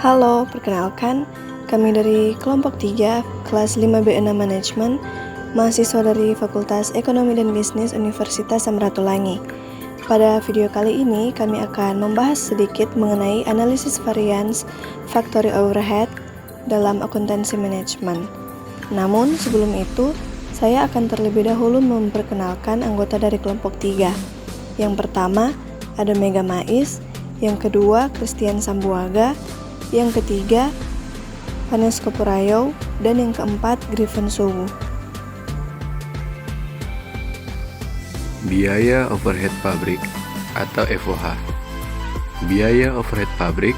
Halo, perkenalkan, kami dari kelompok 3, kelas 5B6 Manajemen, mahasiswa dari Fakultas Ekonomi dan Bisnis Universitas Samratulangi. Pada video kali ini, kami akan membahas sedikit mengenai analisis varians factory overhead dalam akuntansi manajemen. Namun, sebelum itu, saya akan terlebih dahulu memperkenalkan anggota dari kelompok 3. Yang pertama, ada Mega Mais, yang kedua, Christian Sambuaga, yang ketiga, Vanesco Purayo, dan yang keempat, Griffin Suwu. Biaya overhead pabrik atau FOH. Biaya overhead pabrik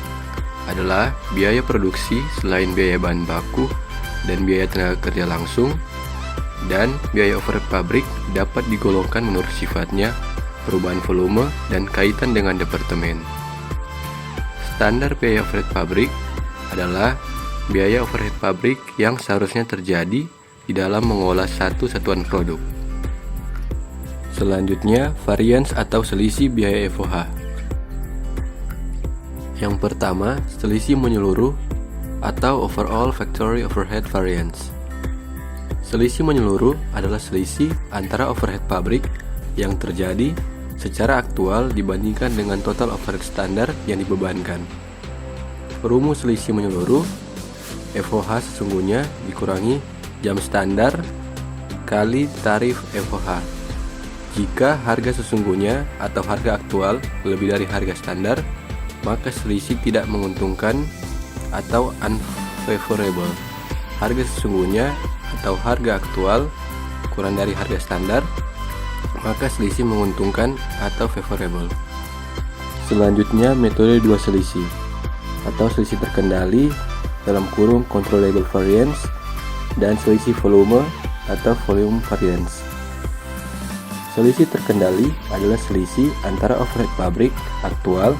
adalah biaya produksi selain biaya bahan baku dan biaya tenaga kerja langsung, dan biaya overhead pabrik dapat digolongkan menurut sifatnya, perubahan volume, dan kaitan dengan departemen. Standar biaya overhead pabrik adalah biaya overhead pabrik yang seharusnya terjadi di dalam mengolah satu satuan produk. Selanjutnya, varians atau selisih biaya FOH. Yang pertama, selisih menyeluruh atau overall factory overhead variance. Selisih menyeluruh adalah selisih antara overhead pabrik yang terjadi secara aktual dibandingkan dengan total overhead standar yang dibebankan. Rumus selisih menyeluruh, FOH sesungguhnya dikurangi jam standar kali tarif FOH. Jika harga sesungguhnya atau harga aktual lebih dari harga standar, maka selisih tidak menguntungkan atau unfavorable. Harga sesungguhnya atau harga aktual kurang dari harga standar, maka selisih menguntungkan atau favorable. Selanjutnya, metode dua selisih atau selisih terkendali dalam kurung controllable variance dan selisih volume atau volume variance. Selisih terkendali adalah selisih antara overhead pabrik aktual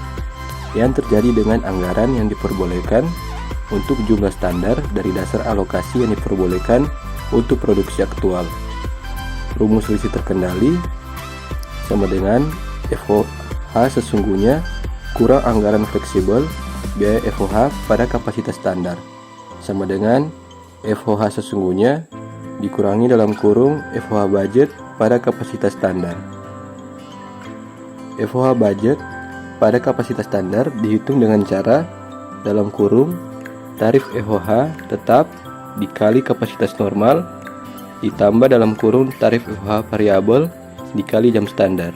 yang terjadi dengan anggaran yang diperbolehkan untuk jumlah standar dari dasar alokasi yang diperbolehkan untuk produksi aktual. Rumus selisih terkendali sama dengan FOH sesungguhnya kurang anggaran fleksibel biaya FOH pada kapasitas standar, sama dengan FOH sesungguhnya dikurangi dalam kurung FOH budget pada kapasitas standar. FOH budget pada kapasitas standar dihitung dengan cara dalam kurung tarif FOH tetap dikali kapasitas normal ditambah dalam kurung tarif FOH variabel dikali jam standar.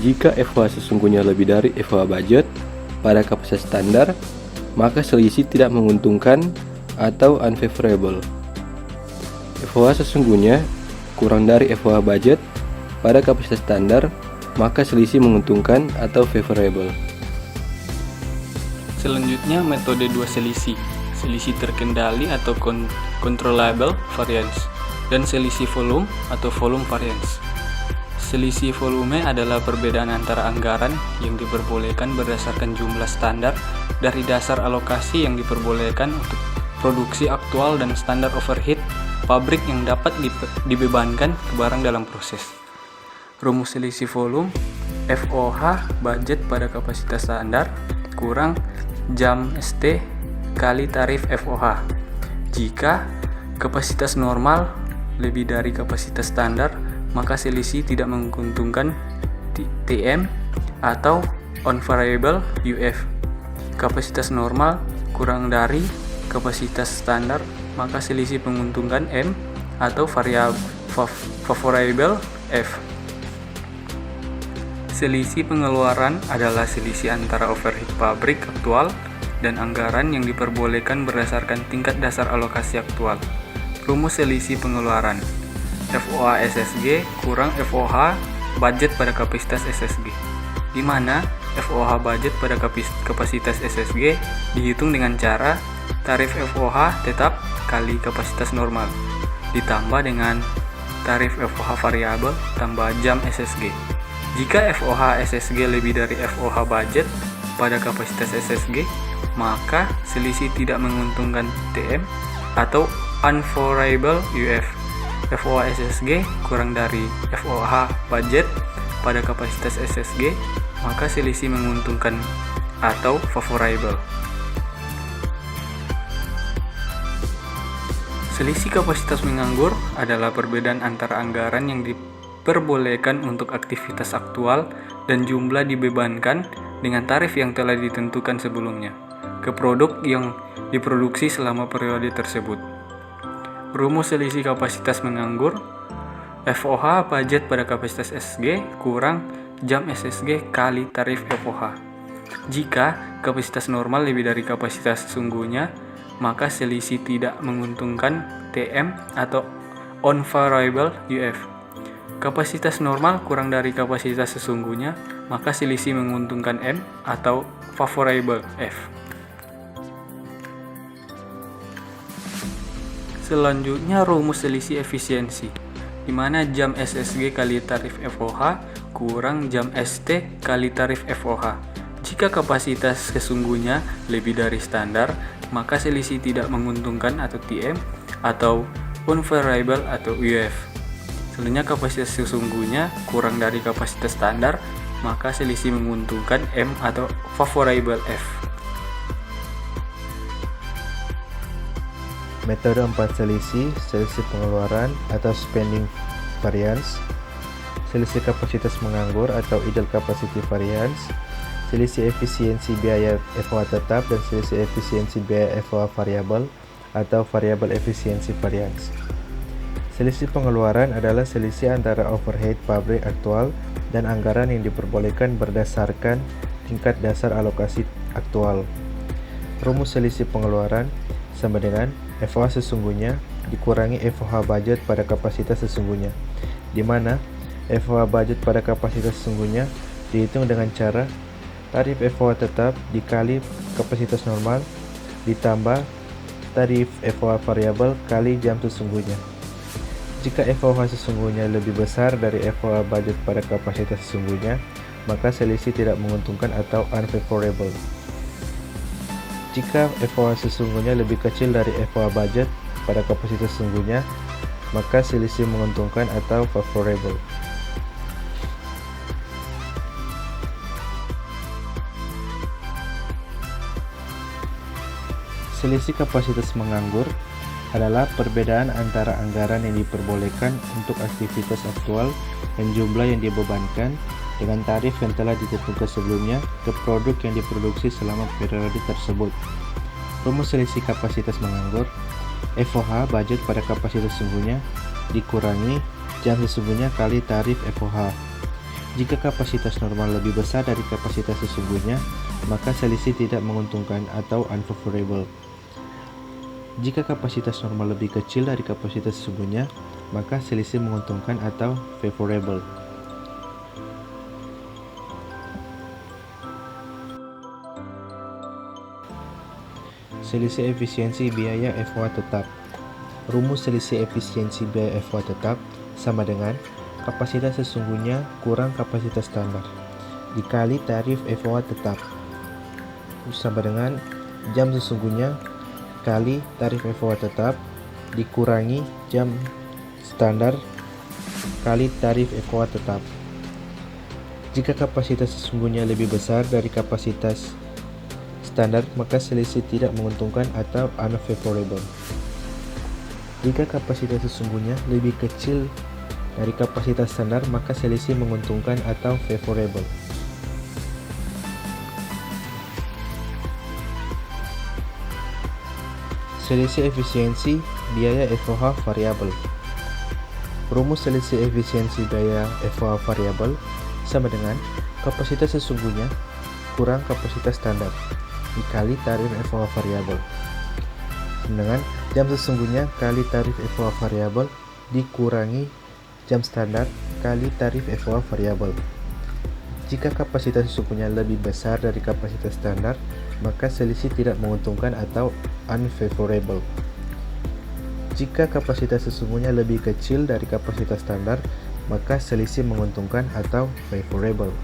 Jika FOH sesungguhnya lebih dari FOH budget pada kapasitas standar, maka selisih tidak menguntungkan atau unfavorable. FOH sesungguhnya kurang dari FOH budget pada kapasitas standar, maka selisih menguntungkan atau favorable. Selanjutnya, metode dua selisih, selisih terkendali atau controllable variance, dan selisih volume atau volume variance. Selisih volume adalah perbedaan antara anggaran yang diperbolehkan berdasarkan jumlah standar dari dasar alokasi yang diperbolehkan untuk produksi aktual dan standar overhead pabrik yang dapat dibebankan ke barang dalam proses. Rumus selisih volume, FOH budget pada kapasitas standar kurang jam ST kali tarif FOH. Jika kapasitas normal lebih dari kapasitas standar, maka selisih tidak menguntungkan TM atau unfavorable UF. Kapasitas normal kurang dari kapasitas standar, maka selisih menguntungkan M atau favorable F. Selisih pengeluaran adalah selisih antara overhead pabrik aktual dan anggaran yang diperbolehkan berdasarkan tingkat dasar alokasi aktual. Rumus selisih pengeluaran, FOH SSG kurang FOH budget pada kapasitas SSG, di mana FOH budget pada kapasitas SSG dihitung dengan cara tarif FOH tetap kali kapasitas normal ditambah dengan tarif FOH variabel tambah jam SSG. Jika FOH SSG lebih dari FOH budget pada kapasitas SSG, maka selisih tidak menguntungkan TM atau unfavorable UF. FOH SSG kurang dari FOH budget pada kapasitas SSG, maka selisih menguntungkan atau favorable. Selisih kapasitas menganggur adalah perbedaan antara anggaran yang diperbolehkan untuk aktivitas aktual dan jumlah dibebankan dengan tarif yang telah ditentukan sebelumnya ke produk yang diproduksi selama periode tersebut. Rumus selisih kapasitas menganggur: FOH budget pada kapasitas SG kurang jam SSG kali tarif FOH. Jika kapasitas normal lebih dari kapasitas sesungguhnya, maka selisih tidak menguntungkan TM atau unfavorable UF. Kapasitas normal kurang dari kapasitas sesungguhnya, maka selisih menguntungkan M atau favorable F. Selanjutnya rumus selisih efisiensi, di mana jam SSG kali tarif FOH kurang jam ST kali tarif FOH. Jika kapasitas sesungguhnya lebih dari standar, maka selisih tidak menguntungkan atau TM atau unfavorable atau UF. Selanjutnya kapasitas sesungguhnya kurang dari kapasitas standar, maka selisih menguntungkan M atau favorable F. Metode 4 selisih pengeluaran atau spending variance, selisih kapasitas menganggur atau idle capacity variance, selisih efisiensi biaya FOH tetap, dan selisih efisiensi biaya FOH variabel atau variable efisiensi variance. Selisih pengeluaran adalah selisih antara overhead pabrik aktual dan anggaran yang diperbolehkan berdasarkan tingkat dasar alokasi aktual. Rumus selisih pengeluaran sama dengan FOH sesungguhnya dikurangi FOH budget pada kapasitas sesungguhnya, di mana FOH budget pada kapasitas sesungguhnya dihitung dengan cara tarif FOH tetap dikali kapasitas normal ditambah tarif FOH variabel kali jam sesungguhnya. Jika FOH sesungguhnya lebih besar dari FOH budget pada kapasitas sesungguhnya, maka selisih tidak menguntungkan atau unfavorable. Jika FOH sesungguhnya lebih kecil dari FOH budget pada kapasitas sesungguhnya, maka selisih menguntungkan atau favorable. Selisih kapasitas menganggur adalah perbedaan antara anggaran yang diperbolehkan untuk aktivitas aktual dan jumlah yang dibebankan dengan tarif yang telah ditentukan sebelumnya ke produk yang diproduksi selama periode tersebut. Rumus selisih kapasitas menganggur: FOH budget pada kapasitas sesungguhnya dikurangi jam sesungguhnya kali tarif FOH. Jika kapasitas normal lebih besar dari kapasitas sesungguhnya, maka selisih tidak menguntungkan atau unfavorable. Jika kapasitas normal lebih kecil dari kapasitas sesungguhnya, maka selisih menguntungkan atau favorable. Selisih efisiensi biaya FOH tetap. Rumus selisih efisiensi biaya FOH tetap sama dengan kapasitas sesungguhnya kurang kapasitas standar dikali tarif FOH tetap sama dengan jam sesungguhnya kali tarif FOH tetap dikurangi jam standar kali tarif FOH tetap. Jika kapasitas sesungguhnya lebih besar dari kapasitas standar, maka selisih tidak menguntungkan atau unfavorable. Jika kapasitas sesungguhnya lebih kecil dari kapasitas standar, maka selisih menguntungkan atau favorable. Selisih efisiensi biaya FOH variabel. Rumus selisih efisiensi biaya FOH variabel sama dengan kapasitas sesungguhnya kurang kapasitas standar dikali tarif FOH variabel dengan jam sesungguhnya kali tarif FOH variabel dikurangi jam standar kali tarif FOH variabel. Jika kapasitas sesungguhnya lebih besar dari kapasitas standar, maka selisih tidak menguntungkan atau unfavorable. Jika kapasitas sesungguhnya lebih kecil dari kapasitas standar, maka selisih menguntungkan atau favorable.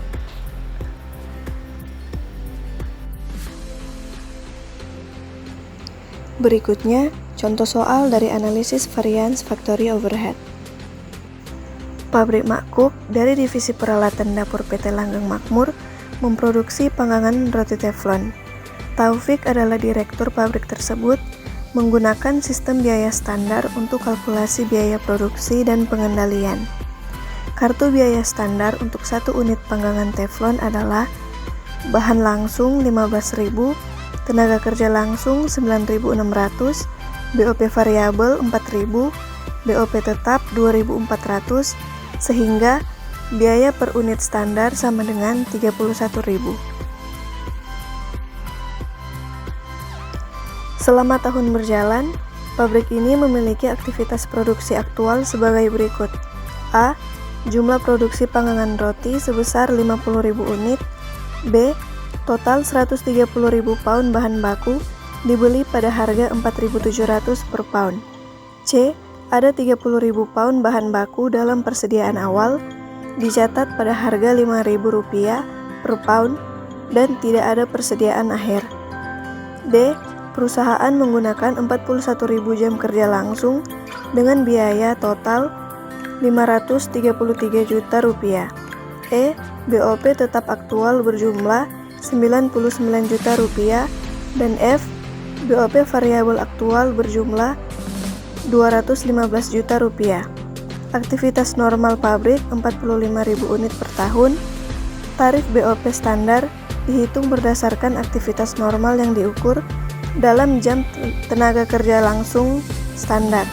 Berikutnya, contoh soal dari analisis variance factory overhead. Pabrik Makuk dari Divisi Peralatan Dapur PT Langgeng Makmur memproduksi panggangan roti teflon. Taufik adalah direktur pabrik tersebut, menggunakan sistem biaya standar untuk kalkulasi biaya produksi dan pengendalian. Kartu biaya standar untuk 1 unit panggangan teflon adalah bahan langsung 15.000, tenaga kerja langsung 9.600, BOP variabel 4.000, BOP tetap 2.400, sehingga biaya per unit standar sama dengan 31.000. Selama tahun berjalan, pabrik ini memiliki aktivitas produksi aktual sebagai berikut. A. Jumlah produksi panggangan roti sebesar 50.000 unit. B. Total 130.000 pound bahan baku dibeli pada harga 4.700 per pound. C. Ada 30.000 pound bahan baku dalam persediaan awal, dicatat pada harga Rp5.000 per pound dan tidak ada persediaan akhir. D. Perusahaan menggunakan 41.000 jam kerja langsung dengan biaya total Rp533 juta. E. BOP tetap aktual berjumlah Rp99 juta. Dan F. BOP variabel aktual berjumlah Rp215 juta. Aktivitas normal pabrik 45.000 unit per tahun. Tarif BOP standar dihitung berdasarkan aktivitas normal yang diukur dalam jam tenaga kerja langsung standar.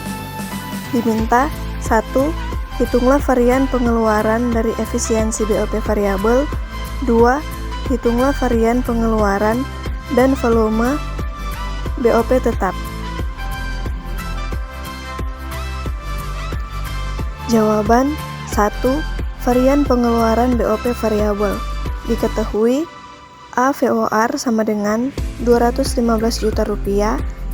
Diminta 1. Hitunglah varian pengeluaran dari efisiensi BOP variabel. 2. Hitunglah varian pengeluaran dan volume BOP tetap. Jawaban 1. Varian pengeluaran BOP variabel. Diketahui A. VOR sama dengan Rp215 juta,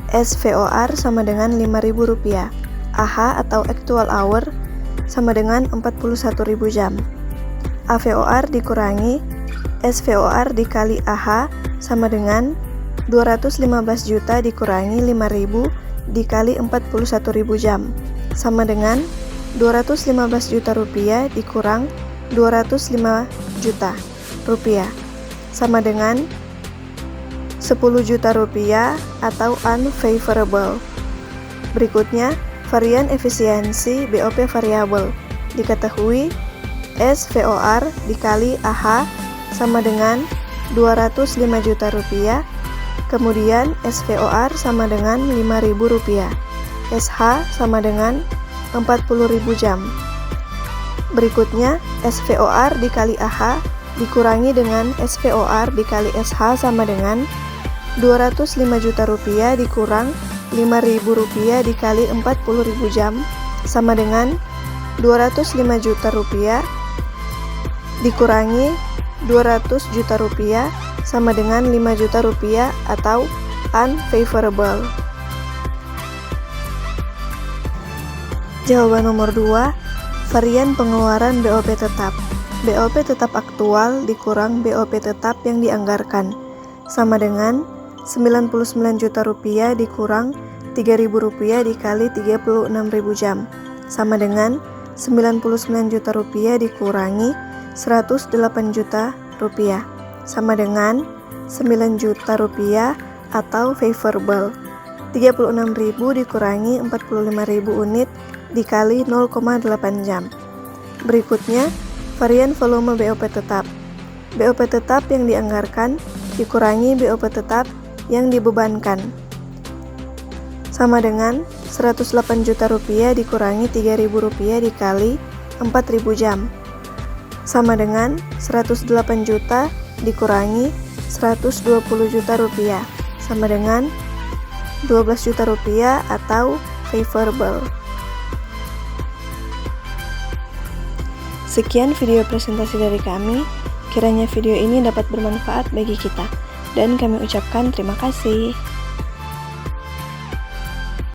S. VOR sama dengan Rp5.000, AH atau actual hour sama dengan 41.000 jam. A. VOR dikurangi S. VOR dikali AH sama dengan 215 juta dikurangi 5.000 dikali 41.000 jam sama dengan Rp215 juta dikurang Rp205 juta sama dengan Rp10 juta atau unfavorable. Berikutnya, varian efisiensi BOP variabel. Diketahui S. VOR dikali AH sama dengan Rp205 juta, kemudian SVOR sama dengan Rp5.000, SH sama dengan 40.000 jam. Berikutnya, SVOR dikali AH dikurangi dengan SVOR dikali SH sama dengan Rp205 juta dikurang Rp5.000 dikali 40.000 jam sama dengan Rp205 juta dikurangi Rp200 juta sama dengan Rp5 juta atau unfavorable. Jawaban nomor 2, varian pengeluaran BOP tetap. BOP tetap aktual dikurang BOP tetap yang dianggarkan sama dengan Rp99 juta dikurang Rp3.000 dikali 36.000 jam sama dengan Rp99 juta dikurangi Rp108 juta sama dengan Rp9 juta atau favorable. 36.000 dikurangi 45.000 unit dikali 0,8 jam. Berikutnya, varian volume BOP tetap. BOP tetap yang dianggarkan dikurangi BOP tetap yang dibebankan sama dengan Rp108 juta dikurangi Rp3.000 dikali 4.000 jam sama dengan 108 juta dikurangi 120 juta sama dengan 12 juta atau favorable. Sekian video presentasi dari kami. Kiranya video ini dapat bermanfaat bagi kita dan kami ucapkan terima kasih.